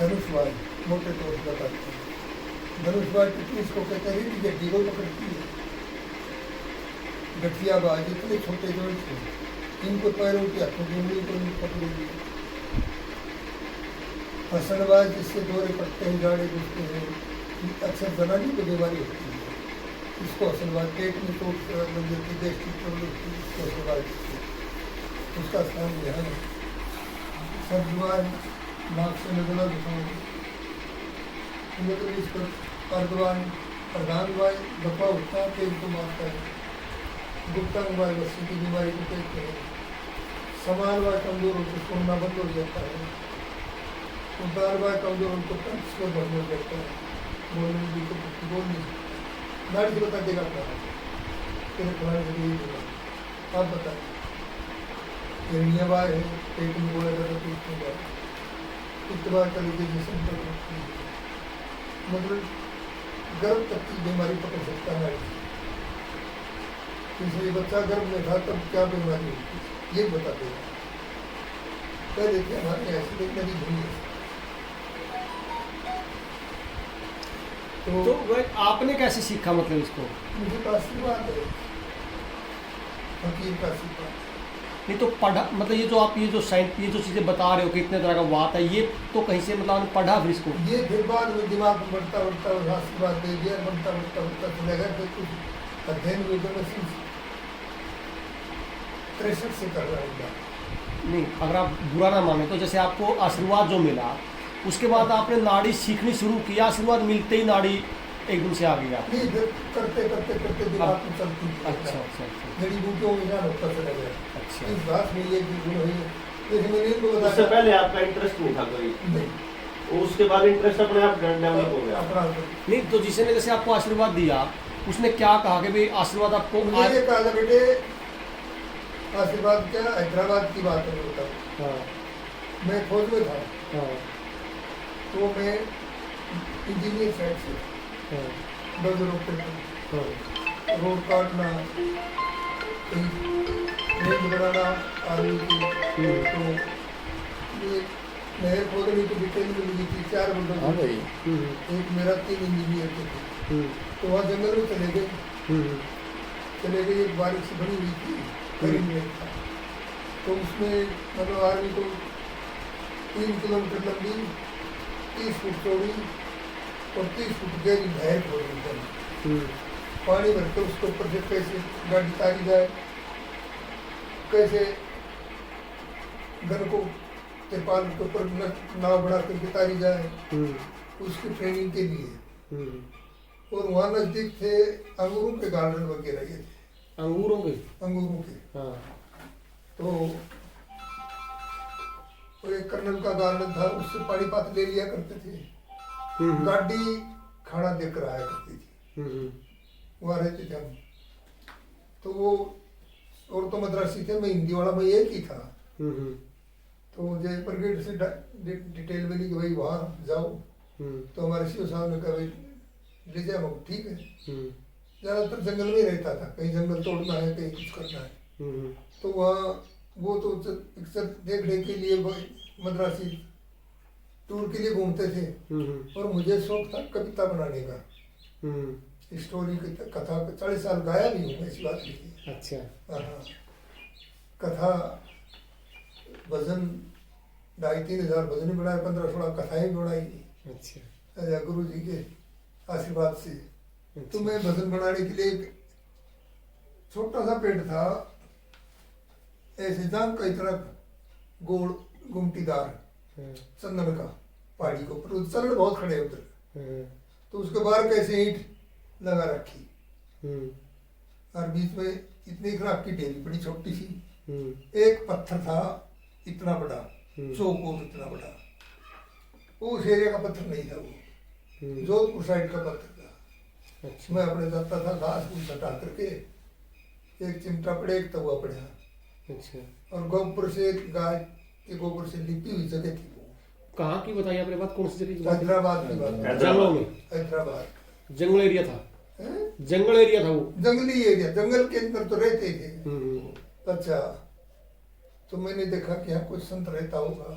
धनुषबाज मोटे तौर पर बताते हैं। धनुषबाज कितनी इसको कहते हैं कि गड्डी को पकड़ती है। गठियाबाज इतने छोटे जोड़ थे, इनको पैरों की हाथों की उंगली को नहीं पकड़ेगी। हसनबाज जिससे दौरे पड़ते हैं, जाड़े घुसते हैं, अक्सर जनानी को बीमारी होती है, इसको हसनबाज। पेट में चोट लग जाती, गैस्ट्रिक प्रॉब्लम होती है, इसको हसनबाज, उसका स्थान यहाँ है। सर्दबाज नाक से नजला दिखाओ, इस पर अर्धवान प्रधानवाय दफा होता है, पेट को मारता है। गुप्तांगवाय वस्तु की बीमारी को कहते हैं। समानवाय कमजोर होकर सुनना बंद हो जाता है। उदारवाय कमजोर उनको कंठ में बंद हो जाता है, बोलने में भी तो बोल नहीं, नाड़ी से बता देगा क्या तेरे फलाने से यही बोला। आप बताइए। हिरण्यवाय है, पेट में बोला जाता है, पेट में इतबार का लीजिए जिसम पर मतलब गर्भ तक की बीमारी पकड़ सकता है। इसलिए बच्चा गर्भ में था तब क्या बीमारी होती ये बता देगा। पहले क्या हमारे ऐसी एक नदी घूमी है। तो वह आपने कैसे सीखा, मतलब इसको? मुझे तो आशीर्वाद है, फकीर का आशीर्वाद। नहीं तो पढ़ा, मतलब ये जो आप ये जो चीज़ें बता रहे हो कि इतने तरह का बात है, ये तो कहीं से मतलब आपने पढ़ा फिर इसको? ये फिर बाद में दिमाग में बढ़ता बढ़ता और आशीर्वाद दे दिया, बढ़ता बढ़ता बढ़ता चलेगा। फिर कुछ अध्ययन भी तो मैं 63 से कर रहा हूँ। नहीं, अगर आप बुरा ना माने तो जैसे आपको आशीर्वाद जो मिला उसके बाद आपने नाड़ी सीखनी शुरू की, आशीर्वाद मिलते ही नाड़ी एकदम से आ गया? नहीं, फिर करते करते करते दिमाग में चलती थी। अच्छा अच्छा अच्छा। जड़ी बूटियों में ज्ञान होता चला गया। अच्छा। इस बात में ये गुण हुई, जैसे मैंने इनको बताया। उससे पहले आपका इंटरेस्ट नहीं था कोई? नहीं, उसके बाद इंटरेस्ट अपने आप डेवलप हो गया? अपना नहीं, तो जिसने जैसे आपको आशीर्वाद दिया उसने क्या कहा कि भाई आशीर्वाद आपको? मुझे ये कहा था, बेटे आशीर्वाद क्या, हैदराबाद की बात है बताओ। हाँ मैं फौज में था, हाँ तो मैं इंजीनियर साइड से हाँ बस रोड काटना, रेंज बनाना आर्मी की, तो ये नहर खोदने की डिटेल में मिली थी। 4 बंदों की, एक मेरा 3 इंजीनियर के थे। तो वहाँ जंगल में चले गए, एक बारिश बनी हुई थी, करीब में था। तो उसमें मतलब आर्मी को 3 किलोमीटर लंबी, 30 फुट चौड़ी और 30 फुट गहरी नहर खोदनी पड़ी। पानी भरकर उसके ऊपर से कैसे गाड़ी तारी जाए, कैसे घर को तिरपाल के ऊपर नाव बना करके तारी जाए, उसकी ट्रेनिंग के लिए। और वहाँ नजदीक थे अंगूरों के गार्डन वगैरह, ये थे अंगूरों के। हाँ। तो एक कर्नल का गार्डन था, उससे पानी पात ले लिया करते थे। गाड़ी खाना देकर आया करती थी, वहाँ रहते थे हम। तो वो और तो मद्रासी थे, मैं हिंदी वाला, मैं एक ही था। तो मुझे ब्रिगेड से डिटेल मिली कि भाई वहाँ जाओ। तो हमारे सीओ साहब ने कहा भाई ले जाओ, ठीक है। ज़्यादातर जंगल में रहता था, कहीं जंगल तोड़ना है, कहीं कुछ करना है। तो वहाँ वो तो पिक्चर देखने के लिए मद्रासी टूर के लिए घूमते थे, और मुझे शौक था कविता बनाने का, स्टोरी की कथा। 40 साल गाया भी हूँ, ऐसी बात नहीं। अच्छा। हाँ, कथा भजन 2,500-3 हज़ार भजन बनाए, 15-16 कथाएं बनाई। अच्छा। गुरु जी के आशीर्वाद से। तो मैं भजन बनाने के लिए एक छोटा सा पेड़ था, ऐसे जाम का इतना गोल गुमटीदार, चंदन का, पहाड़ी के ऊपर चरण बहुत खड़े उधर। तो उसके बाहर कैसे ईंट लगा रखी, और बीच में इतनी खराब की ढेरी बड़ी छोटी सी। एक पत्थर था इतना बड़ा, चौकोर इतना बड़ा। उस एरिया का पत्थर नहीं था, वो जोधपुर साइड का पत्थर था। अच्छा। मैं अपने जाता था, घास फूस हटा करके, एक चिमटा पड़े, एक तवा पड़ा। अच्छा। और गोबर से, गाय के गोबर से लिपी हुई जगह थी। कहाँ की बताइए आपने बात, कौन सी जगह की बात? हैदराबाद की बात। जंगलों में? हैदराबाद जंगल एरिया था? जंगल एरिया था वो? जंगली एरिया, जंगल के अंदर तो रहते थे। अच्छा। तो मैंने देखा कि यहाँ कोई संत रहता होगा।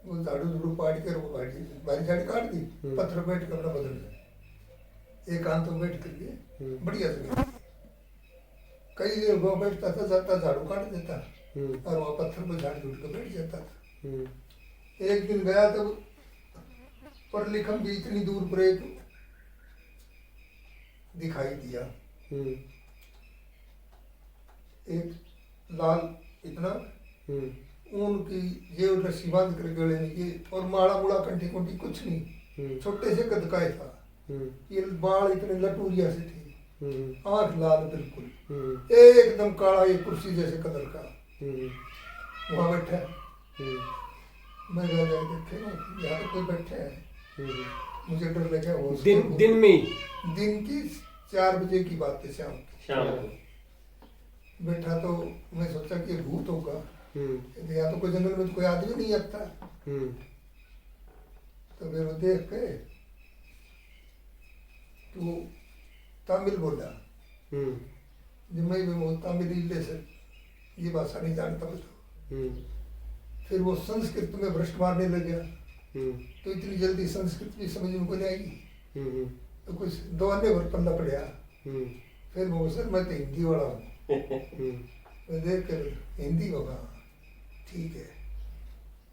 वो झाड़ू झाड़ू पाड़ कर वो बारी साड़ी काट दी, पत्थर बैठ कर अपना बदल दिया, एकांत में बैठ करके बढ़िया से बैठ। कई देर वो बैठता था, जाता झाड़ू काट देता और वहाँ पत्थर पर झाड़ झूठ कर बैठ जाता था। एक दिन गया तो पर लिखम भी इतनी दूर पर एक दिखाई दिया, एक लाल इतना ऊन की जेब रस्सी बांध कर गले में ये, और माड़ा मुड़ा कंठी कुंठी कुछ नहीं, छोटे से कद का ही था। ये बाल इतने लटूरिया से थे, आंख लाल बिल्कुल, एकदम काला, ये कुर्सी जैसे कदर का वहां बैठा। मैं गया देखे ना यहाँ तो कोई बैठे है, मुझे डर लगा। वो दिन में दिन की 4 बजे की बात है, शाम बैठा। तो मैं सोचा कि भूत होगा, यहाँ तो कोई जंगल में तो कोई आदमी नहीं आता। तो फिर वो देख के तो तमिल बोला, मैं वो तमिल से ये भाषा नहीं जानता बताओ। फिर वो संस्कृत में भ्रष्ट मारने लग गया, तो इतनी जल्दी संस्कृत भी समझ में को नहीं आएगी, तो कुछ 2 आने भर पढ़ना पड़ा। फिर वो सर मैं तो हिंदी वाला हूँ, मैं देख कर हिंदी होगा, ठीक है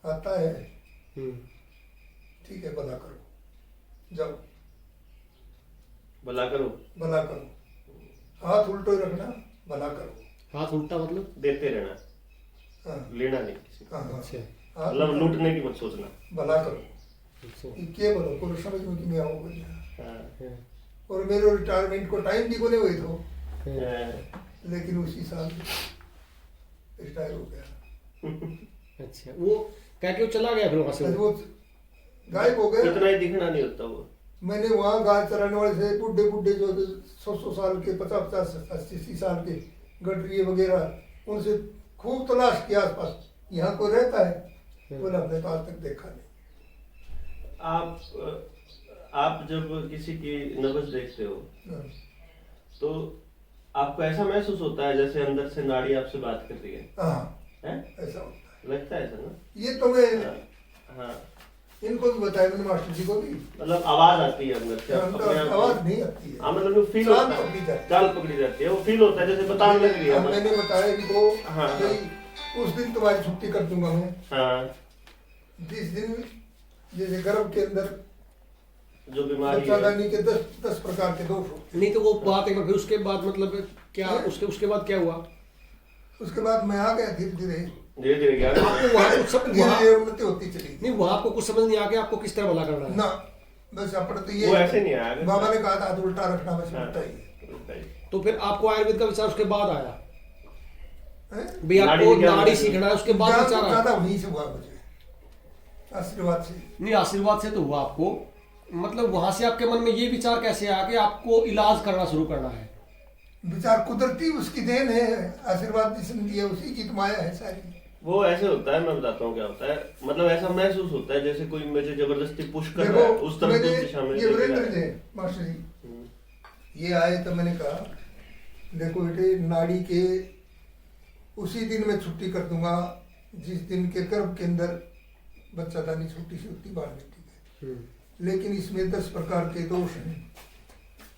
आता है, ठीक है भला करो, जाओ भला करो, भला करो, हाथ उल्टो ही रखना, भला करो। हाथ उल्टा मतलब देते रहना, हाँ लेना नहीं किसी हाँ हाँ, अच्छा हाथ मतलब उल्टो, लूटने की मत सोचना। भला करो। अच्छा ये क्या बोलो, पूरा समझ में कि मैं आऊँ बोल रहा। हाँ, और मेरे रिटायरमेंट को टाइम भी कोने हुए तो, हाँ, लेकिन उसी साल रिटायर हो गया। अच्छा वो क्या कि वो चला गया फिर वहां से वो गायब हो गया। इतना ही दिखना नहीं होता वो। मैंने वहाँ गाय चराने वाले से बुढ़े बुढ़े जो 100 साल के 50 80 साल के गडरिए वगैरह, उनसे खूब तलाश किया आसपास, यहाँ कोई रहता है, बोला हमने तो आज तक देखा नहीं। आप जब किसी की नब्ज देखते हो हाँ। तो आपको ऐसा महसूस होता है जैसे अंदर से नाड़ी आपसे बात कर रही है? हाँ हैं? ऐसा होता है। लगता है ऐसा ना? ये तो मैं हाँ, इनको भी बताया मैंने, मास्टर जी को भी। मतलब आवाज आती है अंदर से उनका अपने आप को। आवाज नहीं आती है, हाँ, मतलब वो फील चाल होता पकड़ी है, जाती है। चाल पकड़ी जाती है, वो फील होता है जैसे बताने लग रही है। अब मैंने बताया इनको हाँ, हाँ। कि उस दिन तुम्हारी छुट्टी कर दूंगा मैं, हाँ, जिस दिन जैसे गर्भ के अंदर जो बीमारी है। बच्चादानी के 10 प्रकार के दोष होते नहीं तो वो बात एक बार, फिर उसके बाद मतलब क्या हैं। उसके बाद क्या हुआ? उसके बाद मैं आ गया धीरे धीरे, धीरे धीरे ज्ञान आपको वहाँ कुछ सब धीरे वहाँ धीरे उन्नति होती चली गई। नहीं, वहाँ आपको कुछ समझ नहीं आ गया आपको किस तरह भला करना है? ना बस अपने तो ये वो ऐसे नहीं आया। बाबा ने कहा था हाथ उल्टा रखना, बस हाँ, उल्टा ही तो फिर आपको आयुर्वेद का विचार उसके बाद आया है। भाई आपको नाड़ी विज्ञान नाड़ी सीखना है, उसके बाद ज्ञान विचार तो आया? ज्यादा वहीं से हुआ मुझे, आशीर्वाद से। नहीं आशीर्वाद से तो हुआ आपको, मतलब वहां से आपके मन में ये विचार कैसे आया कि आपको इलाज करना शुरू करना है? विचार कुदरती उसकी देन है, आशीर्वाद जिसने दिया उसी की तो माया है सारी। वो ऐसे होता है, मैं बताता हूँ क्या होता है। मतलब ऐसा महसूस होता है जैसे कोई मुझे जबरदस्ती पुश कर रहा है उस तरफ मैंने दिशा में ये लेके जा वीरेंद्र रहा है। थे मास्टर जी, ये आए तो मैंने कहा देखो बेटे, नाड़ी के उसी दिन मैं छुट्टी कर दूंगा जिस दिन के गर्भ के अंदर बच्चादानी छोटी सी होती बाहर निकली है, लेकिन इसमें 10 प्रकार के दोष हैं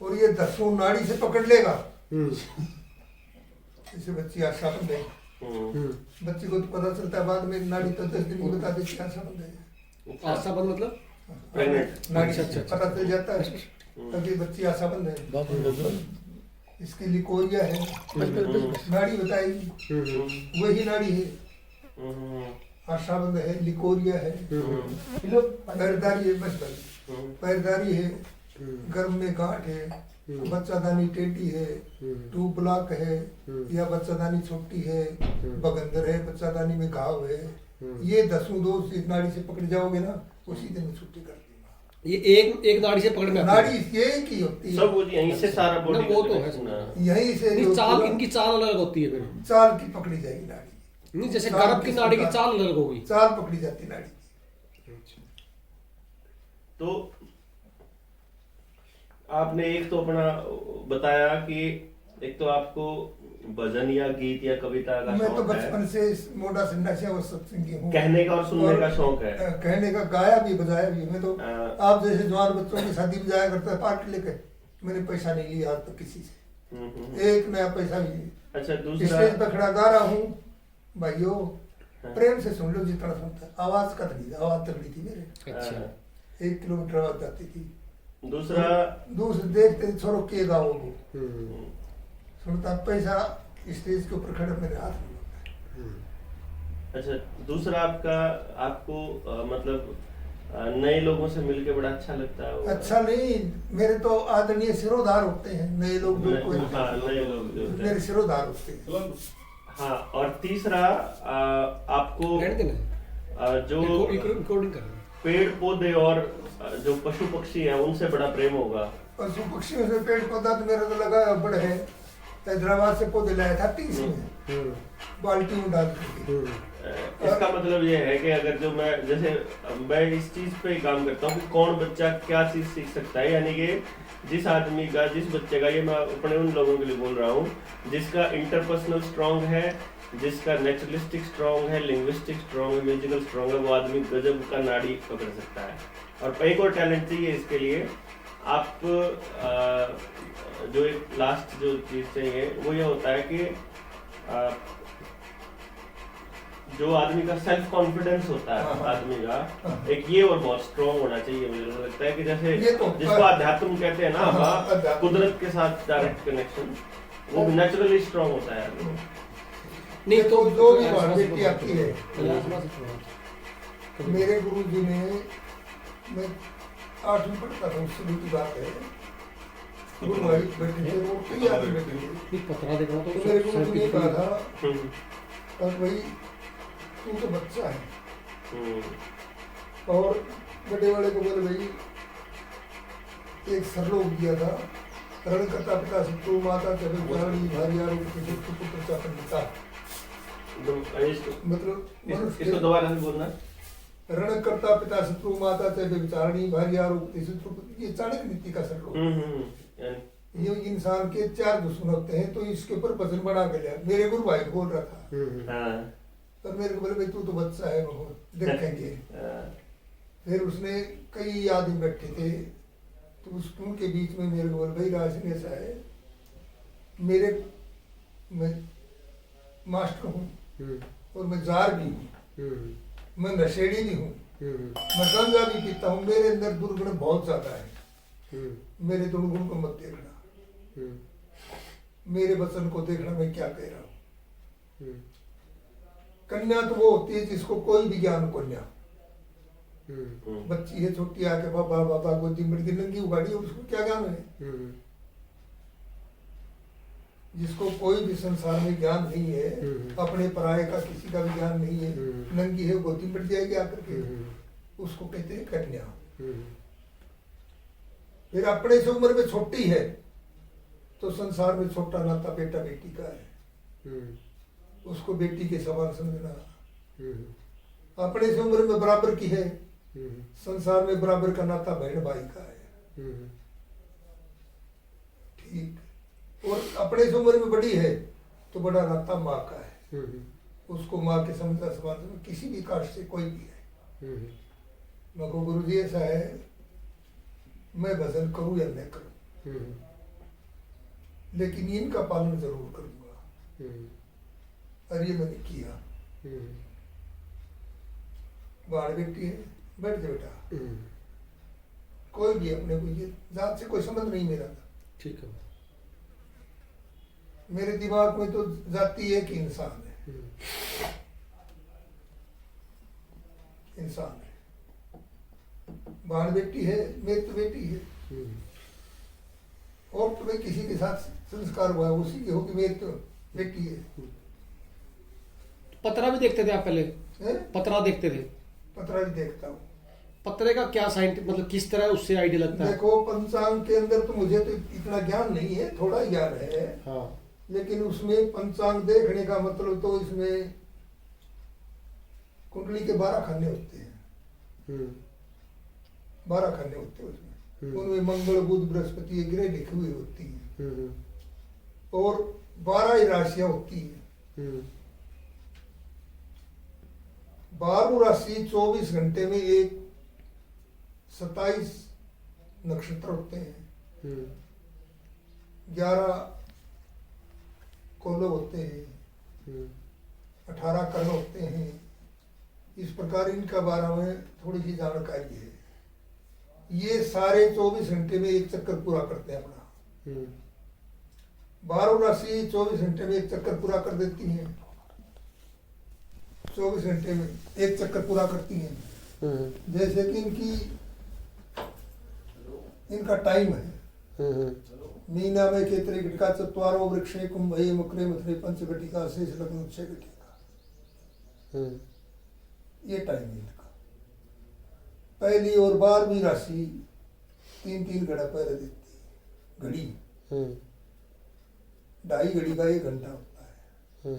और ये 10 नाड़ी से पकड़ लेगा। जैसे बच्ची आशा बंद है, बच्ची को तो पता चलता है बाद में, नाड़ी तो 10 दिन में बता देती आशा बंद है। आशा बंद मतलब प्रेग्नेंट। नाड़ी अच्छा, से अच्छा, पता चल जाता है अभी बच्ची आशा बंद है, इसके लिए कोरिया है, नाड़ी बताएगी वही नाड़ी है। आशाबंद है, लिकोरिया है, पैरदारी है, बस पैरदारी है, गर्भ में गांठ है, बच्चादानी टेढ़ी है, ट्यूब ब्लॉक है या बच्चादानी छोटी है, बगंदर है, बच्चादानी में घाव है, ये 10 दोष इस नाड़ी से पकड़ जाओगे ना, उसी दिन छुट्टी कर दूंगा। ये एक नाड़ी से पकड़ में आता है। नाड़ी एक ही होती है, सब वो यहीं से सारा बॉडी ना, वो तो है। यहीं से नहीं, जो चाल पूरा इनकी चाल अलग होती है फिर। चाल की पकड़ी जाएगी नाड़ी, नहीं जैसे चाल गर्भ की किस नाड़ी की प्रकार? चाल अलग होगी। चाल पकड़ी जाती नाड़ी की। तो आपने एक तो अपना बताया कि एक तो आपको भजन या गीत या कविता का मैं तो शौक है, बचपन से मोटा सिंडा से और सत्संगी हूँ। कहने का और सुनने और, का शौक है। कहने का, गाया भी बजाया भी। मैं तो हाँ। आप जैसे जवान बच्चों की शादी में जाया करता है पार्टी लेके, मैंने पैसा नहीं लिया आज तक किसी से, एक नया पैसा भी नहीं। अच्छा, दूसरा स्टेज पर खड़ा गा रहा हूँ भाइयों, हाँ। प्रेम से सुन लो जितना सुनता है। आवाज कट गई, आवाज तगड़ी थी मेरे, अच्छा। 1 किलोमीटर आवाज जाती थी। दूसरा दूसरे देखते छोड़ो के गाओ वो हम्म, सुनता, पैसा स्टेज के ऊपर खड़े मेरे हाथ में होता है। अच्छा, दूसरा आपको मतलब नए लोगों से मिलके बड़ा अच्छा लगता है। अच्छा नहीं, मेरे तो आदरणीय सिरोधार होते हैं नए लोग जो कोई, हाँ, नए लोग जो होते मेरे हैं। सिरोधार होते हैं। हाँ, और तीसरा आपको रहने देना, जो रिकॉर्डिंग कर रहे हैं। पेड़ पौधे और जो पशु पक्षी है उनसे बड़ा प्रेम होगा। पशु पक्षियों से पेड़ पौधा तो मेरा तो लगा बड़ा है। हैदराबाद से पौधे लाया था 30 में, बाल्टी में डाल के। इसका मतलब ये है कि अगर जो मैं इस चीज पे काम करता हूँ कि कौन बच्चा क्या चीज सीख सकता है, यानी कि जिस बच्चे का, ये मैं अपने उन लोगों के लिए बोल रहा हूँ जिसका इंटरपर्सनल स्ट्रांग है, जिसका नेचुरलिस्टिक स्ट्रांग है, लिंग्विस्टिक स्ट्रांग है, म्यूजिकल स्ट्रांग है, वो आदमी गजब का नाड़ी पकड़ सकता है। और एक और टैलेंट चाहिए इसके लिए। आप जो एक लास्ट जो चीज चाहिए वो ये होता है कि जो आदमी का सेल्फ कॉन्फिडेंस होता है, हाँ। आदमी का एक ये और बहुत स्ट्रॉन्ग होना चाहिए। मुझे ऐसा लगता है कि जैसे ये तो जिसको अध्यात्म कहते हैं ना, हाँ, अध्यात्म। कुदरत के साथ डायरेक्ट कनेक्शन, वो नेचुरली स्ट्रॉन्ग होता है आदमी। नहीं तो जो भी बात बेटी आती है, है। मेरे गुरु जी ने, मैं 8वीं पढ़ता था उस समय की बात है, गुरु भाई बैठे थे, वो कई आदमी बैठे थे। पतरा देखा तो मेरे गुरु जी ने कहा था, हम्म, और भाई तू तो बच्चा है। हम्म, और बड़े वाले को बोले भाई एक सरलोक दिया था, रण करता पिता शत्रु माता जगत जननी भार्या रूप पुत्र चापन पिता। मतलब इसको दोबारा से बोलना। रण करता पिता शत्रु माता च विचारणी भार्या रूप शत्रु, ये चाणक्य नीति का सरलोक। यानी ये इंसान के 4 दुश्मन होते हैं, तो इसके ऊपर वचन बना के लिया। मेरे गुरु भाई बोल रहा था, हाँ, और मेरे को बोले भाई तू तो बच्चा है, वो देखेंगे। हाँ, फिर उसने कई आदमी बैठे थे, तो उनके बीच में मेरे को बोले भाई राजन ऐसा है, मैं मास्टर हूँ और मैं जार भी हूँ, मैं नशेड़ी भी हूँ, मैं गंजा भी पीता हूँ, मेरे अंदर दुर्गुण बहुत ज्यादा है। मेरे दुर्गुण को मत देखना, मेरे वचन को देखना मैं क्या कह रहा हूँ। कन्या तो वो होती है जिसको कोई भी ज्ञान, कन्या बच्ची है छोटी, आके बाबा बाबा गोदी मर्दी नंगी उगाड़ी, उसको क्या ज्ञान है। जिसको कोई भी संसार में ज्ञान नहीं है, अपने पराये का किसी का भी ज्ञान नहीं है, नंगी है, गोदी मर जाएगी आकर के, उसको कहते हैं कन्या। फिर अपने से उम्र में छोटी है तो संसार में छोटा नाता बेटा बेटी का है, उसको बेटी के समान समझना। अपने से उम्र में बराबर की है, संसार में बराबर का नाता बहन भाई का है। ठीक। और अपने से उम्र में बड़ी है तो बड़ा नाता माँ का है, उसको माँ के समझना समान, किसी भी कास्ट से कोई भी है। मैं को गुरु जी ऐसा है, मैं भजन करूं या न करूं, लेकिन इनका पालन जरूर करूंगा। और ये मैंने किया। बाढ़ बेटी है, बैठ जा बेटा, कोई भी अपने को, ये जात से कोई संबंध नहीं मेरा था। ठीक है। मेरे दिमाग में तो जाति एक ही इंसान है, इंसान है। बाढ़ बेटी है, मेरी तो बेटी है, और तुम्हें किसी के साथ संस्कार हुआ है उसी की होगी, मेरी तो बेटी है। पतरा भी देखते थे आप पहले? पतरा देखते थे? पतरा भी देखता हूँ। पतरे का क्या साइंटिफिक मतलब किस तरह उससे आइडिया लगता है? देखो पंचांग के अंदर तो मुझे तो इतना ज्ञान नहीं है, थोड़ा ज्ञान है। हाँ। लेकिन उसमें पंचांग देखने का मतलब तो इसमें कुंडली के 12 खाने होते हैं, 12 खाने होते हैं उसमें। उनमें मंगल बुध बृहस्पति ग्रह लिखी हुई होती है। और 12 ही राशियां होती है। 12 राशि 24 घंटे में एक 27 नक्षत्र होते हैं, 11 कोलव होते हैं, 18 कर्ण होते हैं। इस प्रकार इनका बारे में थोड़ी सी जानकारी है। ये सारे 24 घंटे में एक चक्कर पूरा करते हैं अपना। 12 राशि 24 घंटे में एक चक्कर पूरा कर देती हैं, 24 घंटे में एक चक्कर पूरा करती हैं। जैसे कि इनका टाइम है। मीना में केतरी घटिका चत्वारो वृक्षे कुंभे मकरे मथुरे पंच घटिका शेष लग्न 6 घटिका, ये टाइम है इनका। पहली और 12वीं राशि 3-3 घड़ा पहले देती है। घड़ी 2.5 घड़ी का 1 घंटा होता है।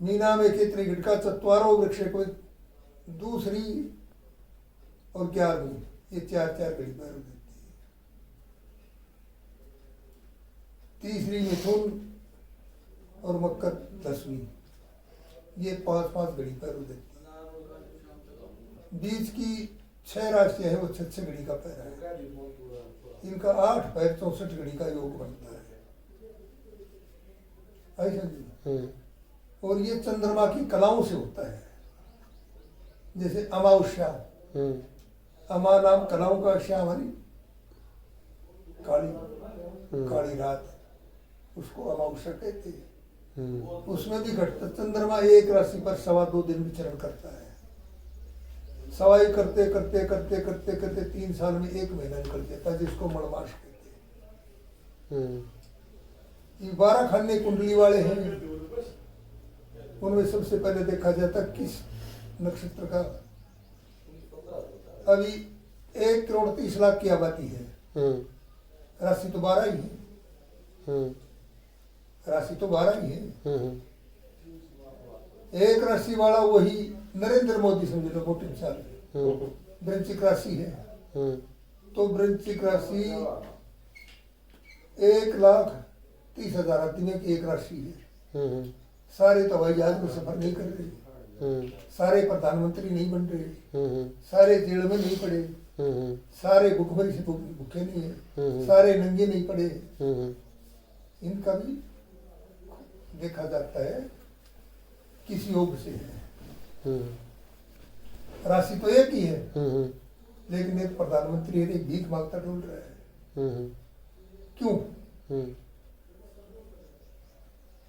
मीना में केतरी घटिका चत्वारो वृक्षे को दूसरी और 11वीं, ये 4-4 घड़ी पहले देती है। तीसरी मिथुन और मकर 10वीं, ये 5-5 घड़ी पैरों देती है। बीच की 6 राशियां है वो 6-6 घड़ी का पैरा है। इनका 8 पैर 64 घड़ी का योग बनता है, ऐसा जी। और ये चंद्रमा की कलाओं से होता है। जैसे अमावस्या, अमा नाम कलाओं का, श्या हमारी काली रात, उसको अमावस्या कहते हैं। उसमें भी घटता चंद्रमा एक राशि पर 2.25 दिन विचरण करता है। सवाई करते करते करते करते करते 3 साल में 1 महीना निकल जाता है, जिसको मणमास कहते हैं। ये 12 खाने कुंडली वाले हैं। उनमें सबसे पहले देखा जाता किस नक्षत्र का। अभी 1,30,00,000 की आबादी है, राशि तो 12 ही है। राशि तो 12 ही है। एक राशि वाला वही नरेंद्र मोदी, समझ लो, मोटी मिसाल वृश्चिक राशि है। तो वृश्चिक राशि 1,30,000 आदमी में की एक राशि है। सारे तो हवाई जहाज में सफर नहीं कर रहे, सारे प्रधानमंत्री नहीं बन रहे, सारे जेल में नहीं पड़े, सारे भूखमरी से भूखे नहीं है, सारे नंगे नहीं पड़े। इनका भी देखा जाता है किस योग से है। राशि तो एक ही है, लेकिन एक प्रधानमंत्री है, एक भीख मांगता ढूंढ रहा है। क्यों?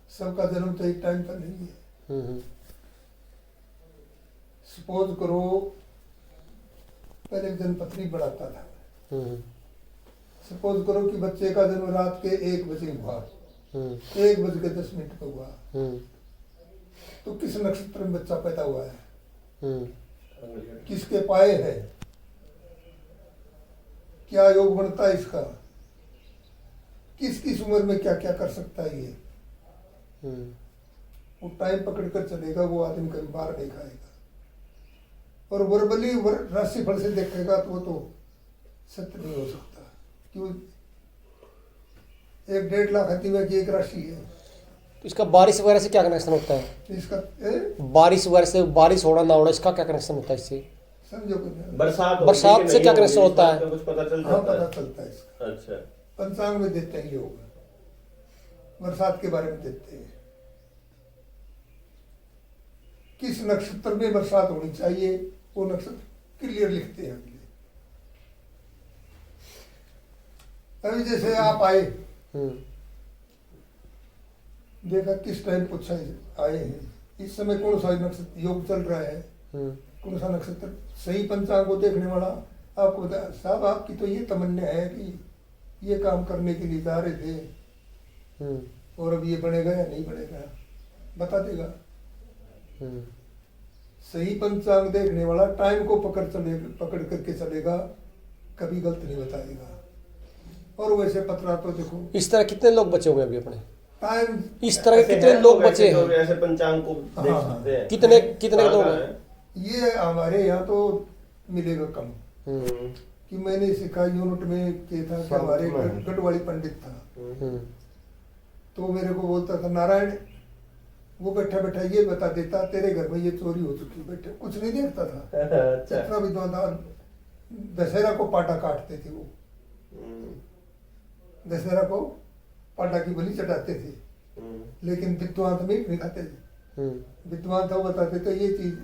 सबका जन्म तो एक टाइम पर नहीं है। सपोज करो पहले जन्मपत्री बढ़ाता था। सपोज करो कि बच्चे का जन्म रात के 1 बजे हुआ, 1:10 पे हुआ, तो किस नक्षत्र में बच्चा पैदा हुआ है, किसके पाए है, क्या योग बनता है इसका, किस किस उम्र में क्या क्या कर सकता है ये। वो टाइम पकड़ कर चलेगा, वो आदमी कभी बाहर नहीं खाएगा। और वर्बली राशि फल से देखेगा तो वो तो सत्य नहीं हो सकता। क्यों? 1-1.5 लाख आदमी की एक राशि है। तो इसका बारिश वगैरह से क्या कनेक्शन होता है? इसका बारिश वगैरह से, बारिश होना ना होना, इसका क्या कनेक्शन होता है इससे? समझो बरसात से क्या कनेक्शन होता है? कुछ पता चल हाँ, पता चलता है इसका। अच्छा, पंचांग में देते हैं योग, बरसात के बारे में देते हैं। किस नक्षत्र में बरसात होनी चाहिए वो नक्षत्र क्लियर लिखते हैं। अभी जैसे आप आए, देखा किस टाइम पूछा आए हैं, इस समय कौन सा नक्षत्र योग चल रहा है, कौन सा नक्षत्र सही पंचांग को देखने वाला आपको बता, साहब आपकी तो ये तमन्ना है कि ये काम करने के लिए जा रहे थे और अब ये बनेगा या नहीं बनेगा, बता देगा। सही पंचांग देखने वाला टाइम को पकड़ करके चलेगा, कभी गलत नहीं बताएगा। और वैसे पत्रा तो देखो, इस तरह कितने लोग बचे हुए अभी अपने टाइम, इस तरह के कितने लोग बचे हैं? ऐसे पंचांग को देख सकते हैं। कितने लोग हैं? ये हमारे यहाँ तो मिलेगा कम, कि मैंने सिखा यूनिट में के था कि हमारे गढ़वाली पंडित था, तो मेरे को बोलता था नारायण, वो बैठा बैठा ये बता देता तेरे घर में ये चोरी हो चुकी, बैठे कुछ नहीं देखता था। इतना विद्वान था। दशहरा को पाटा काटते थे वो, दशहरा को पाटा की बलि चढ़ाते थे, लेकिन विद्वान तो नहीं खाते थे। विद्वान था वो बताते थे ये चीज।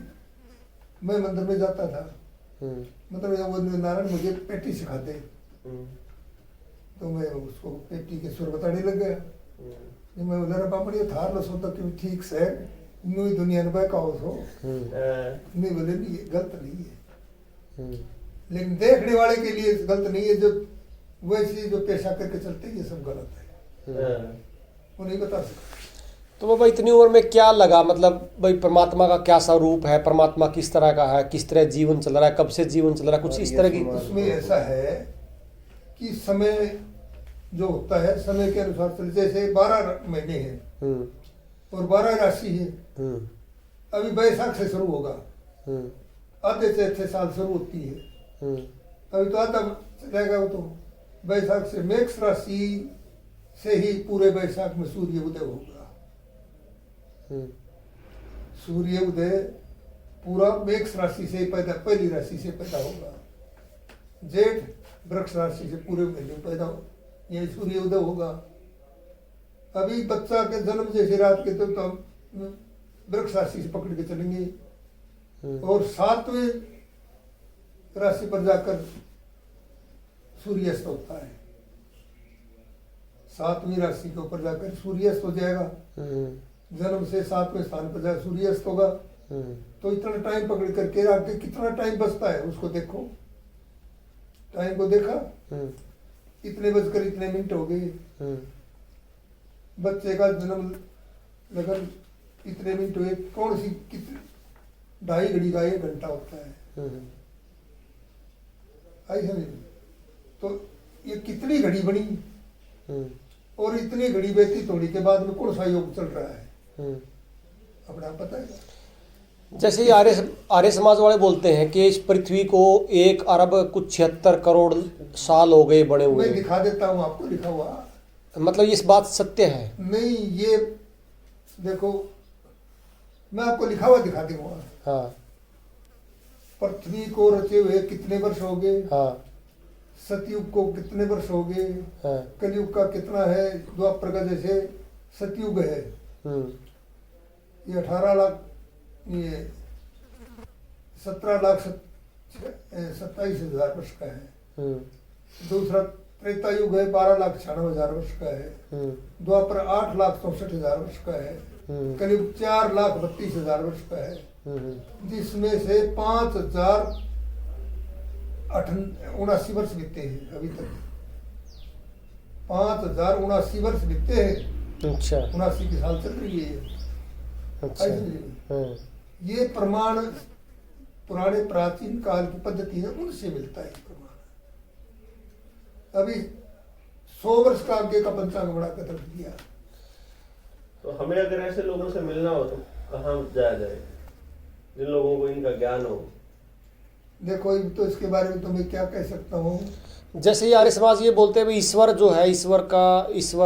मैं मंदिर में जाता था, मतलब वो नारायण मुझे पेटी सिखाते, तो मैं उसको पेटी के सुर बताने लग गया। मैं बोला रे बापड़ी थार लो सो तो क्यों ठीक से न्यू दुनिया में बहकाओ सो नहीं, बोले नहीं गलत नहीं है, लेकिन देखने वाले के लिए गलत नहीं है, जो वैसे जो पेशा करके चलते ये सब गलत है, वो नहीं बता सकते। तो बाबा इतनी उम्र में क्या लगा, मतलब भाई परमात्मा का क्या स्वरूप है, परमात्मा किस तरह का है, किस तरह जीवन चल रहा है, कब से जीवन चल रहा है, कुछ इस तरह की? उसमें ऐसा है कि समय जो होता है समय के अनुसार चल, जैसे 12 महीने हैं और 12 राशि है। अभी बैसाख से शुरू होगा, आधे से अच्छे साल शुरू होती है, अभी तो आधा चलेगा वो, तो बैसाख से मेष राशि से ही पूरे बैसाख में सूर्य उदय होगा। सूर्य उदय पूरा मेष राशि से पैदा, पहली राशि से पैदा होगा। जेठ वृक्ष राशि से पूरे महीने पैदा हो, ये सूर्य उदय होगा। अभी बच्चा के जन्म जैसे रात के तो हम वृक्ष राशि से पकड़ के चलेंगे, और 7वें राशि पर जाकर सूर्यास्त होता है। 7वीं राशि के ऊपर जाकर सूर्यास्त हो जाएगा। जन्म से 7वें स्थान पर जाकर सूर्यास्त होगा। तो इतना टाइम पकड़ करके आगे कितना टाइम बचता है उसको देखो, टाइम को देखा, इतने बजकर इतने मिनट हो गए। बच्चे का जन्म लगन इतने मिनट हुए, कौन सी कितनी 2.5 घड़ी का 1 घंटा होता है, ऐसा नहीं। तो ये कितनी घड़ी बनी, और इतनी घड़ी व्यतीत होने के बाद में कौन सा योग चल रहा है, अपना पता है। जैसे आर्य समाज वाले बोलते हैं कि इस पृथ्वी को 1 अरब कुछ 76 करोड़ साल हो गए बने हुए। मैं दिखा देता हूँ आपको लिखा हुआ, मतलब इस बात सत्य है? नहीं, ये देखो मैं आपको लिखा हुआ दिखा दूंगा। हाँ। पृथ्वी को रचे हुए कितने वर्ष हो गए, हाँ। सतयुग को कितने वर्ष हो गए, हाँ। कलयुग का कितना है, द्वापर का जैसे सतयुग है ये 18 लाख, ये 17,27,000 वर्ष का है। दूसरा त्रेता युग है 12,96,000 वर्ष का है। द्वापर 8,64,000 वर्ष का है। करीब 4,32,000 वर्ष का है, जिसमें से 5,079 वर्ष बीते हैं अभी तक। 5,079 वर्ष बीते हैं। अच्छा। 79 की साल चल रही है। अच्छा। ये प्रमाण पुराने प्राचीन काल की पद्धति है, उनसे मिलता है प्रमाण। अभी 100 वर्ष का आगे का पंचांग बड़ा कर दिया। तो हमें अगर ऐसे लोगों से मिलना हो तो कहाँ जाया जाए, जिन लोगों को इनका ज्ञान हो? देखो तो इसके बारे में तो मैं क्या कह सकता हूँ। जैसे आर्य समाज ये बोलते हैं भाई ईश्वर जो है, ईश्वर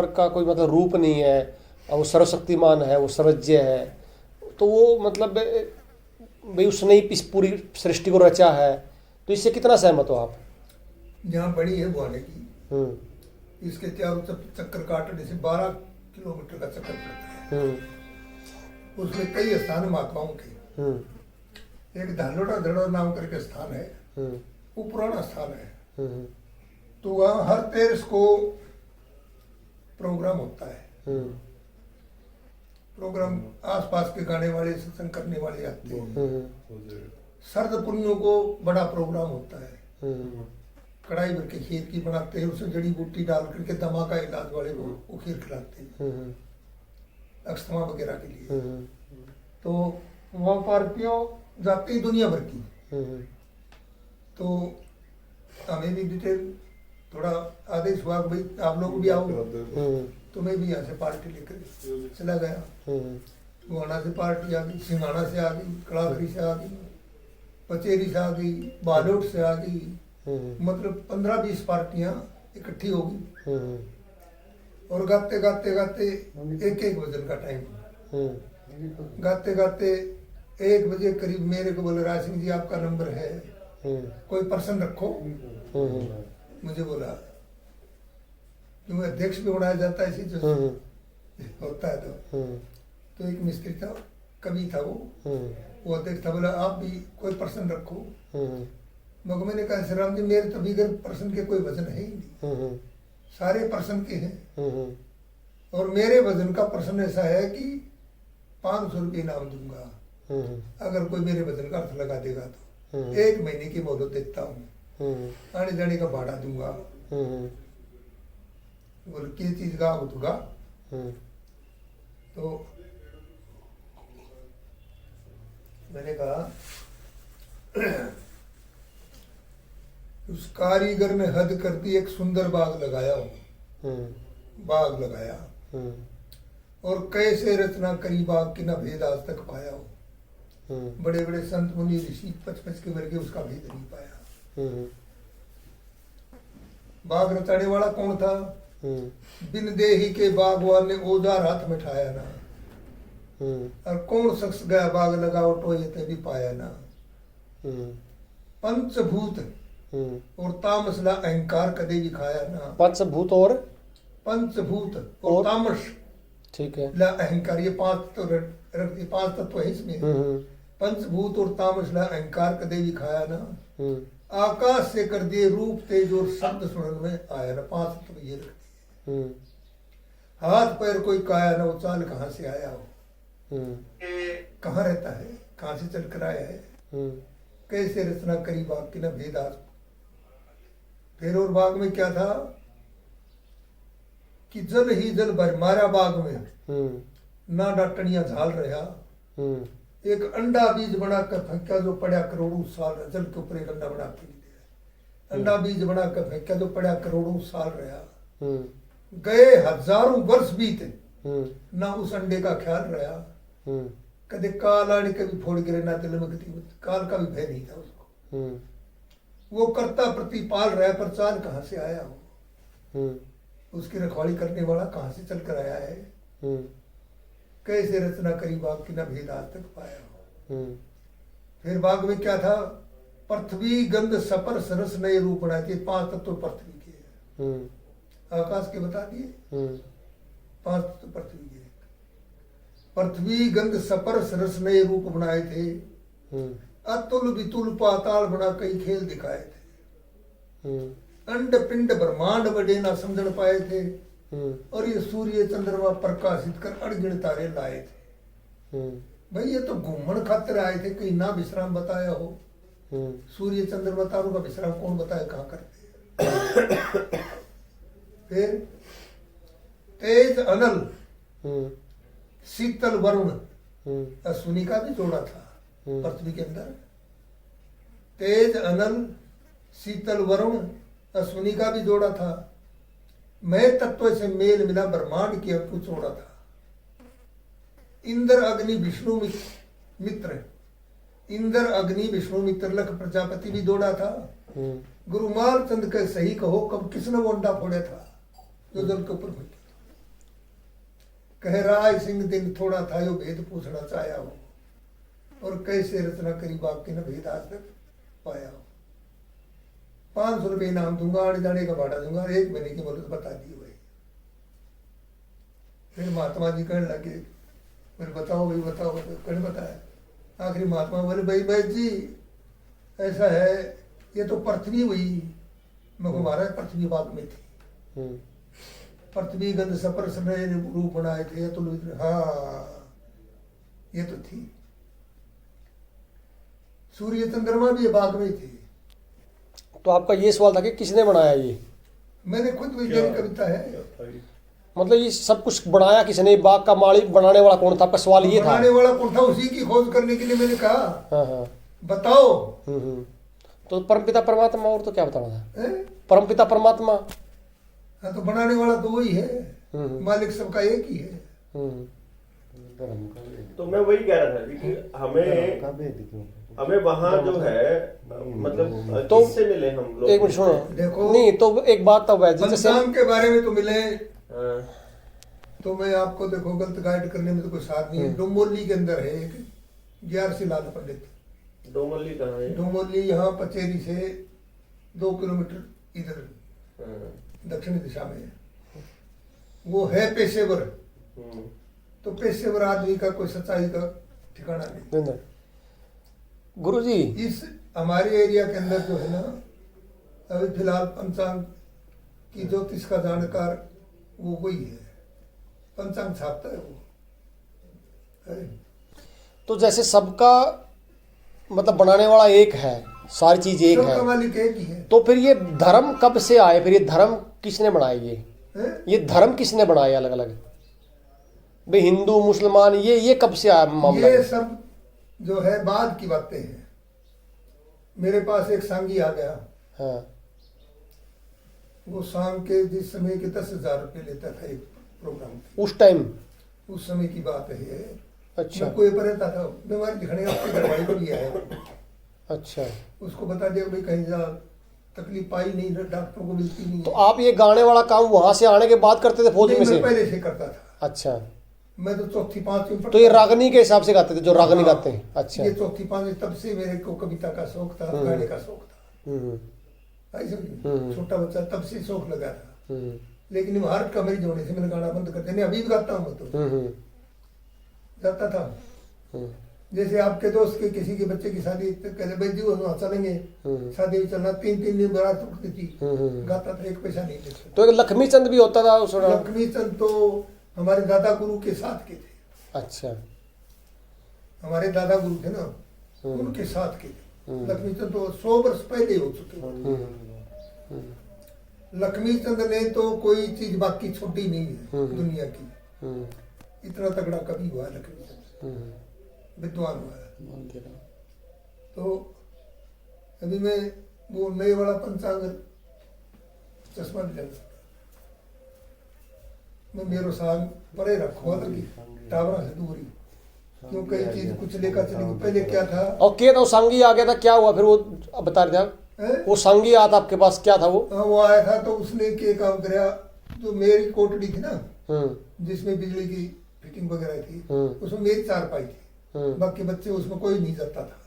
का कोई मतलब रूप नहीं है, और वो सर्वशक्तिमान है, वो सर्वज्ञ है, तो वो मतलब भाई उसने ही इस पूरी सृष्टि को रचा है, तो इससे कितना सहमत हो आप? जहाँ बड़ी है वो आने की, इसके चारों चक्कर काटने से 12 किलोमीटर का चक्कर पड़ता है। उसमें कई स्थान महात्माओं के, एक धानोड़ा धड़ो नाम करके स्थान है, वो पुराना स्थान है। तो वहाँ हर 13 को प्रोग्राम होता है। प्रोग्राम आसपास के गाने वाले, सत्संग करने वाले आते हैं। सर्द पुण्यों को बड़ा प्रोग्राम होता है। कढ़ाई भर के खीर की बनाते हैं, उसमें जड़ी बूटी डाल करके दमा का इलाज वाले वो खीर खिलाते हैं अस्थमा वगैरह के लिए। तो वहाँ पार्टियों जाती है दुनिया भर की। तो हमें भी डिटेल थोड़ा आदेश हुआ भाई आप लोग भी आओ, तो मैं भी यहाँ से पार्टी लेकर चला गया। गोहाना से पार्टी आ गई, सिंघाना से आ गई, कड़ाखरी से आ गई, पचेरी से आ गई, बालोट से आ गई, मतलब 15-20 पार्टियां इकट्ठी होगी और गाते गाते गाते 1-1 बजे का टाइम, गाते गाते 1 बजे करीब मेरे को बोले राज सिंह जी आपका नंबर है, कोई पर्सन रखो। मुझे बोला क्योंकि अध्यक्ष भी बनाया जाता है इसी जो होता है तो एक मिस्त्री था, कवि था वो अध्यक्ष था। बोला आप भी कोई पर्सन रखो। मगर मैंने कहा श्री राम जी मेरे तो बिगर पर्सन के कोई वजन है ही नहीं, सारे पर्सन के हैं और मेरे वजन का पर्सन ऐसा है कि 500 रुपये इनाम दूंगा अगर कोई मेरे वजन का अर्थ लगा देगा तो 1 महीने की मोहलत देता हूँ, आने जाने का भाड़ा दूंगा। बोले किस चीज का होगा तो मैंने कहा उस कारीगर ने हद कर दी, एक सुंदर बाग लगाया हो, बाग लगाया और कैसे रचना करी बाग की ना भेद आज तक पाया हो। बड़े बड़े संत मुनि ऋषि 55 के वर्गे उसका भेद नहीं पाया। बाग रचाने वाला कौन था? बिन देही के बागवान ने औजार हाथ में ठाया ना, और कौन शख्स गया बाग लगाओ टोये भी पाया ना। पंचभूत और तामसला अहंकार कदे भी खाया ना। पंचभूत और तामस, ठीक है, ला अहंकार, ये 5 तो रख दिए, 5 तत्व है इसमें। पंचभूत और तामस ला अहंकार कदे भी खाया ना। आकाश से कर दिए रूप तेज और शब्द सुनन में आया ना। 5 तत्व ये रख दिए। हाथ पैर कोई काया ना, वो चाल कहाँ से आया हो, कहाँ रहता है, कहाँ से चल कर आया है, कैसे रचना करी बाग की ना भेद। फिर और बाग में क्या था कि जल ही जल भर मारा बाग में, ना डाटनिया झाल रहा। एक अंडा बीज बना कर फेंका जो पड़ा करोड़ों साल, जल के ऊपर एक अंडा बना के दिया। अंडा बीज बना कर फेंका जो पड़ा करोड़ों साल रहा। गए हजारों वर्ष बीते, ना उस अंडे का ख्याल रहा। कदे काल आने कभी फोड़ गिरे ना दिल में गति, काल का भी भय नहीं था उसको। वो कर्ता प्रतिपाल रहा, पर चाल कहाँ से आया हो, उसकी रखवाली करने वाला कहाँ से चल कर आया है। कैसे रचना करी बाग की ना भेद आज तक पाया हो। फिर बाग में क्या था? पृथ्वी गंध सपर सरस नए रूप बनाए थे। 5 तत्व पृथ्वी के, आकाश के बता दिए, 5 तत्व पृथ्वी के। पृथ्वी गंध सपर सरस नए रूप बनाए थे। अतुल वितुल पाताल बना कई खेल दिखाए थे। अंड पिंड ब्रह्मांड बड़े ना समझ पाए थे। और ये सूर्य चंद्रमा प्रकाशित कर अड़गिण तारे लाए थे। भाई ये तो घूमन खातिर आए थे, कहीं ना विश्राम बताया हो। सूर्य चंद्रमा तारों का विश्राम कौन बताए, कहाँ करते। फिर तेज अनल शीतल वरुण, अश्विनी का भी जोड़ा था पृथ्वी के अंदर। तेज अनल शीतल वरुण, अश्विनी का भी जोड़ा था। मैं तत्व से मेल मिला ब्रह्मांड की अंकु जोड़ा था। इंद्र अग्नि विष्णु मित्र, इंद्र अग्नि विष्णु मित्र लख प्रजापति भी जोड़ा था। गुरुमाल चंद के सही कहो कब किसने वो अंडा फोड़ा था जो जल के ऊपर फेंका। कह राय सिंह दिन थोड़ा था यो भेद पूछना चाया हो, और कैसे रचना करी बाग की न भेद आज तक पाया हो। 500 रुपये इनाम दूंगा, आने जाने का भाड़ा दूंगा, 1 महीने की मोहलत बता दी भाई। फिर महात्मा जी कहने लगे, फिर बताओ भाई बताओ, कहने बताया। आखिरी महात्मा बोले भाई बैद जी ऐसा है, ये तो पृथ्वी हुई। मैं महाराज पृथ्वी बाग में थी। पृथ्वी गंध सपर समय रूप बनाए थे तो हाँ ये तो थी। सूर्य चंद्रमा भी बाग में थे। तो आपका ये सवाल था कि किसने बनाया ये? मैंने खुद वैज्ञानिक कविता है। मतलब ये सब कुछ बनाया किसने? बाग का मालिक बनाने वाला कौन था? आपका सवाल ये था। बनाने वाला कौन था, उसी की खोज करने के लिए मैंने कहा। हाँ। बताओ। तो परमपिता परमात्मा, और तो क्या बताना था? परमपिता परमात्मा। हाँ तो बनाने वाला तो वही है, मालिक सबका एक ही है। तो मैं वही कह रहा था कि हमें हमें वहाँ जो है मतलब तो किससे मिले हम लोग? एक मिनट सुनो, देखो, नहीं तो एक बात तब है जी, जैसे पंचांग के बारे में तो मिले, हाँ, तो मैं आपको देखो गलत गाइड करने में तो कोई साथ नहीं है। डोमोली के अंदर है एक 11 लाल पंडित। डोमली कहाँ है? डोमोली यहाँ पचेरी से 2 किलोमीटर इधर हाँ, दक्षिणी दिशा में है। वो है पेशेवर, हम्म, तो पेशेवर आदमी का कोई सच्चाई का ठिकाना नहीं। गुरुजी इस हमारे एरिया के अंदर जो है ना, अभी फिलहाल पंचांग की ज्योतिष का जानकार वो वही है, पंचांग छापता है वो है। तो जैसे सबका मतलब बनाने वाला एक है, सारी चीज एक सबका है, मालिक एक ही है, तो फिर ये धर्म कब से आए? फिर ये धर्म किसने बनाए? हैं? ये धर्म किसने बनाए अलग अलग? भाई हिंदू मुसलमान ये कब से आया मामला? ये सब जो है बाद की बातें हैं। मेरे पास एक सांगी आ गया, हाँ वो सांग के जिस समय के 10,000 रुपये लेता था एक प्रोग्राम के, उस टाइम? उस समय की बात है ये। अच्छा मैं कोई पर रहता था, बीमारी दिखने आपके दवाई को लिया है, अच्छा। उसको बता दिया भाई कहीं जा तकलीफ पाई नहीं, डॉक्टरों को मिलती नहीं तो है। आप ये गाने वाला काम वहां से आने के बाद करते थे फौज नहीं, में मैं से? पहले से करता था। अच्छा, मैं तो चौथी पांचवी में तो ये रागनी के हिसाब से गाते थे, जो रागनी हाँ, गाते हैं? अच्छा। ये चौथी पांचवी, तब से मेरे को कविता का शौक था, गाने का शौक था। हम्म, ऐसे नहीं, छोटा बच्चा तब से शौक लगा था। हम्म, लेकिन हार्ट का मरीज होने से मैंने गाना बंद कर दिया। नहीं, अभी भी गाता हूँ मैं तो, जाता था। हम्म, जैसे आपके दोस्त के किसी के बच्चे की शादी, तो कहते भाई जी वहाँ चलेंगे, शादी में चलना, 3 दिन बारात रुकती थी, गाता था, 1 पैसा नहीं देता। तो एक लक्ष्मी चंद भी होता था उस दौरान? लक्ष्मी चंद तो हमारे दादा गुरु के साथ के थे। अच्छा, हमारे दादा गुरु थे ना, उनके साथ के थे। लक्ष्मी चंद तो 100 वर्ष पहले हो चुके हैं। लक्ष्मी चंद ने तो कोई चीज बाकी छोड़ी नहीं है दुनिया की। इतना तगड़ा कवि हुआ लक्ष्मी चंद, विद्वान हुआ है। तो अभी मैं वो नए वाला पंचांग चश्मा भी लगा, मैं मेरो साल परे रखो लगी, टावरा से दूरी, क्यों कई चीज कुछ लेकर चलेगी। पहले क्या था, और क्या था? वो सांगी आ गया था, क्या हुआ फिर? वो अब बता रहे थे आप, है? वो सांगी आया था आपके पास, क्या था वो? वो आया था तो उसने क्या काम कराया, जो मेरी कोटड़ी थी ना, जिसमें बिजली की फिटिंग वगैरह थी, उसमें मेरी चारपाई थी, बाकी बच्चे उसमें कोई नहीं जाता था।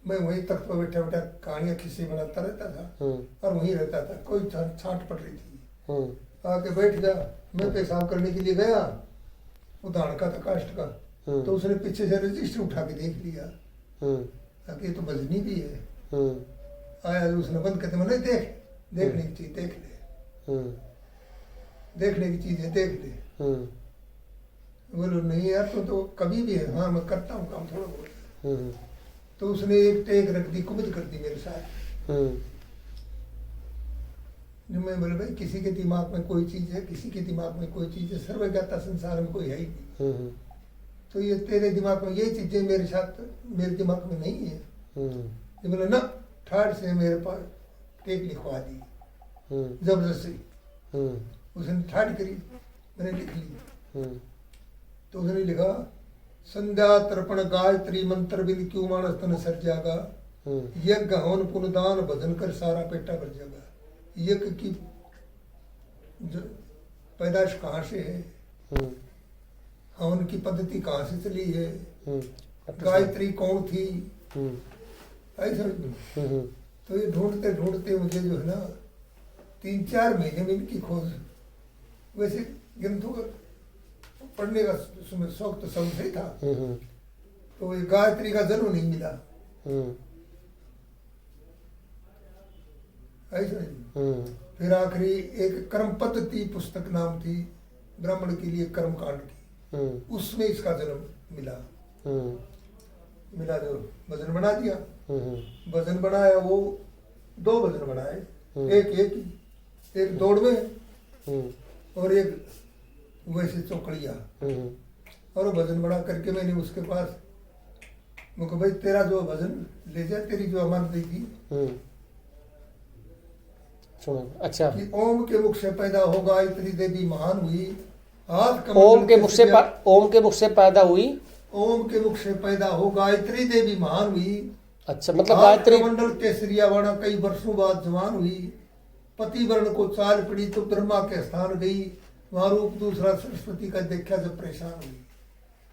मैं वहीं तख्त पर बैठा बैठा कहानियां खिस्से बनाता रहता था और वहीं रहता था। कोई छांट पड़ रही थी, आके बैठ गया। मैं पेशाब करने के लिए गया, वो दान का था, कास्ट का, तो उसने पीछे से रजिस्टर उठा के देख लिया, ताकि ये तो बजनी भी है। आया उसने बंद करते, मैंने देखने की चीज देख ले, देखने की चीज है देख ले। बोलो नहीं यार, तो कभी भी है। हाँ, मैं करता हूँ काम थोड़ा बहुत। तो उसने एक टेक रख दी, कुमित कर दी मेरे साथ। जो मैं बोले भाई किसी के दिमाग में कोई चीज है, किसी के दिमाग में कोई चीज है, सर्वज्ञता संसार में कोई है ही नहीं। तो ये तेरे दिमाग में ये चीजें मेरे साथ, मेरे दिमाग में नहीं है। ये बोले ना, ठाड़ से मेरे पास टेक लिखवा दी जबरदस्ती। उसने ठाड़ करी, मैंने लिख ली। तो उसने लिखा, संध्या तर्पण गायत्री मंत्र बिन क्यों मानस तन सर जागा, यज्ञ हवन पुनदान भजन कर सारा पेटा भर जागा। यज्ञ की पैदाश कहाँ से है, हवन की पद्धति कहाँ से चली है, गायत्री कौन थी, ऐसा। तो ये ढूंढते ढूंढते मुझे जो है ना 3-4 महीने में इनकी खोज। वैसे ग्रंथों का पढ़ने का शौक तो सबसे ही था, तो ये गायत्री का जरूर नहीं मिला, ऐसा नहीं। फिर आखिरी एक कर्म पद्धति पुस्तक नाम थी, ब्राह्मण के लिए कर्म कांड की, उसमें इसका जन्म मिला। जो भजन बना दिया, भजन बनाया, वो 2 भजन बनाए, एक दौड़ में और एक वैसे चौकड़िया। और वो भजन बना करके मैंने उसके पास, मुझे भाई तेरा जो भजन ले जा, तेरी जो अमर देगी, अच्छा, कि ओम के मुख से पैदा होगा इतनी देवी महान हुई, हाथ ओम के मुख से पैदा हुई, ओम के मुख से पैदा हो गायत्री देवी महान हुई। अच्छा, मतलब गायत्री मंडल केसरिया वाणा कई वर्षों बाद जवान हुई। पतिवर्ण को चाल पड़ी तो ब्रह्मा के स्थान गई। वहां रूप दूसरा सरस्वती का देखा जब परेशान हुई।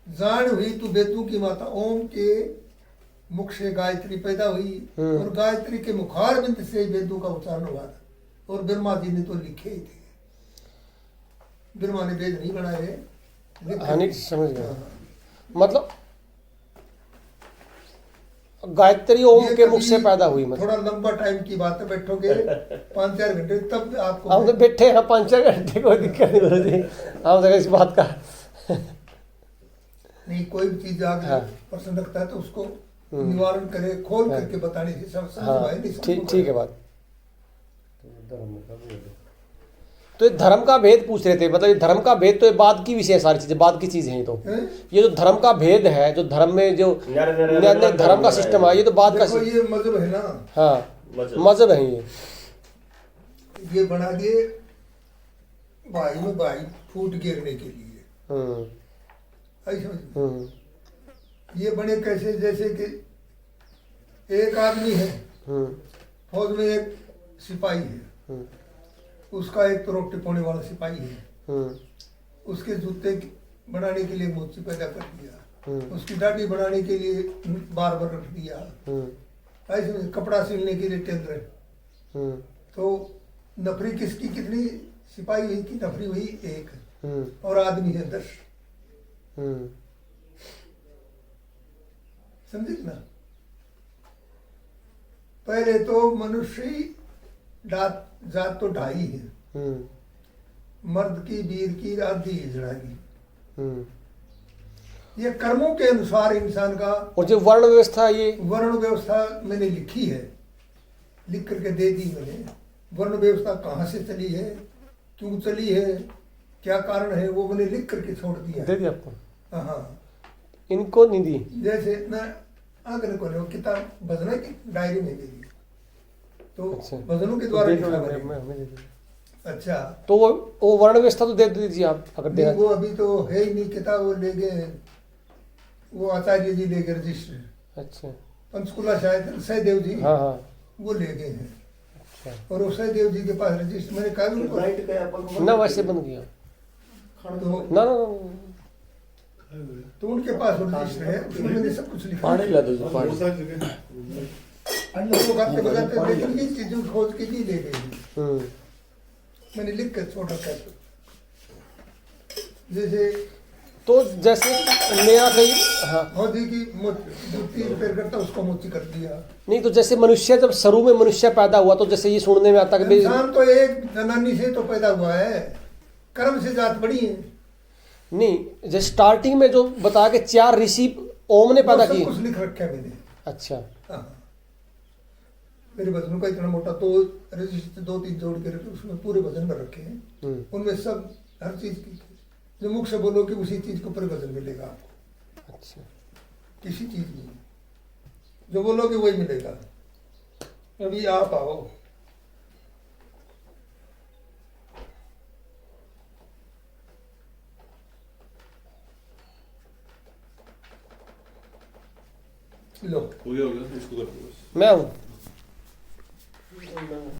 जान हुई तू बेतू की माता। ओम के मुख से गायत्री पैदा हुई और गायत्री के मुखार बिंद से वेदों का उच्चारण हुआ था। और ब्रह्मा जी ने तो लिखे ही थे। ब्रह्मा ने वेद नहीं बनाए, हानि समझ गया। मतलब गायत्री ओम ये के मुख कभी से पैदा हुई। मतलब थोड़ा लंबा टाइम की बात है, बैठोगे 5-4 घंटे तब आपको। हम तो बैठे हैं 5-4 घंटे, कोई दिक्कत नहीं गुरु जी, हम तो इस बात का नहीं, कोई भी चीज आगे हाँ। प्रश्न रखता है तो उसको निवारण करे, खोल हाँ। करके बताने से सब समझ हाँ, में आए, नहीं समझ ठीक में ठीक है आए। बात। तो ये धर्म का भेद पूछ रहे थे, मतलब ये धर्म का भेद तो ये बाद की विषय है, सारी चीजें बाद की चीजें हैं। तो हैं? ये जो धर्म का भेद है, जो धर्म में जो नया धर्म का सिस्टम है, ये तो बाद का देखो ये मजहब है ना, हाँ मजहब है ये बना दिए भाई में भाई फूट गिरने के लिए। हम्म ऐसे समझ। हम्म ये बने कैसे, जैसे कि एक आदमी है हम्म फौज में, एक सिपाही है, हम्म उसका एक तो रोटी पोने वाला सिपाही है, हम्म उसके जूते बनाने के लिए मोची पैदा कर दिया, हम्म उसकी दाढ़ी बनाने के लिए बार्बर रख दिया, ऐसे में कपड़ा सिलने के लिए टेलर। तो नफरी किसकी कितनी, सिपाही हुई की नफरी हुई एक, और आदमी है 10। समझे ना। पहले तो मनुष्य ही जात तो ढाई है, मर्द की, वीर की, आधी हिजड़ा की। ये कर्मों के अनुसार इंसान का, और जो वर्ण व्यवस्था, ये वर्ण व्यवस्था मैंने लिखी है, लिख करके दे दी मैंने। वर्ण व्यवस्था कहाँ से चली है, क्यों चली है, क्या कारण है, वो मैंने लिख करके छोड़ दिया। दे दी आपको? हाँ, इनको नहीं दी। जैसे मैं आगे को ले किताब भजना की डायरी में दे दी, तो अच्छा। भजनों के द्वारा लिखा मैं मैंने। हमें दे दी। अच्छा, तो वो वर्ण व्यवस्था तो दे दीजिए आप, अगर नहीं, देना। वो अभी तो है ही नहीं किताब, वो ले गए, वो आचार्य जी ले गए रजिस्टर। अच्छा, पंचकुला शायद सहदेव जी, हाँ हाँ, वो ले गए हैं। अच्छा, और वो सहदेव जी के पास रजिस्टर, मैंने कहा उनको, ना वैसे बंद किया, तो ना ना तो उनके पास वो रजिस्टर है, उसमें मैंने सब कुछ लिखा। पानी ला दो जी, पानी। वो गाते बजाते, लेकिन ये चीजों खोज के नहीं ले गई, मैंने लिख कर छोटा कर। जैसे तो जैसे मेरा कहीं, हाँ मोदी की जुत्ती रिपेयर करता, उसको मोची कर दिया। नहीं, तो जैसे मनुष्य, जब शुरू में मनुष्य पैदा हुआ, तो जैसे ये सुनने में आता कि इंसान तो एक जनानी से तो पैदा हुआ है, कर्म से जात बड़ी है। नहीं, जैसे स्टार्टिंग में जो बताया कि 4 ऋषि ओम ने पैदा वो सब किए। कुछ लिख रखा है मैंने। अच्छा, हाँ। मेरे भजनों का इतना मोटा, तो रजिस्टर 2-3 जोड़ के रखे, उसमें पूरे भजन में रखे हैं। उनमें सब हर चीज की, जो मुख से बोलो कि उसी चीज के ऊपर भजन मिलेगा आपको। अच्छा, किसी चीज नहीं, जो बोलोगे वही मिलेगा। अभी आप आओ, लो, हो गया इसको कर दो बस। मैं हूँ।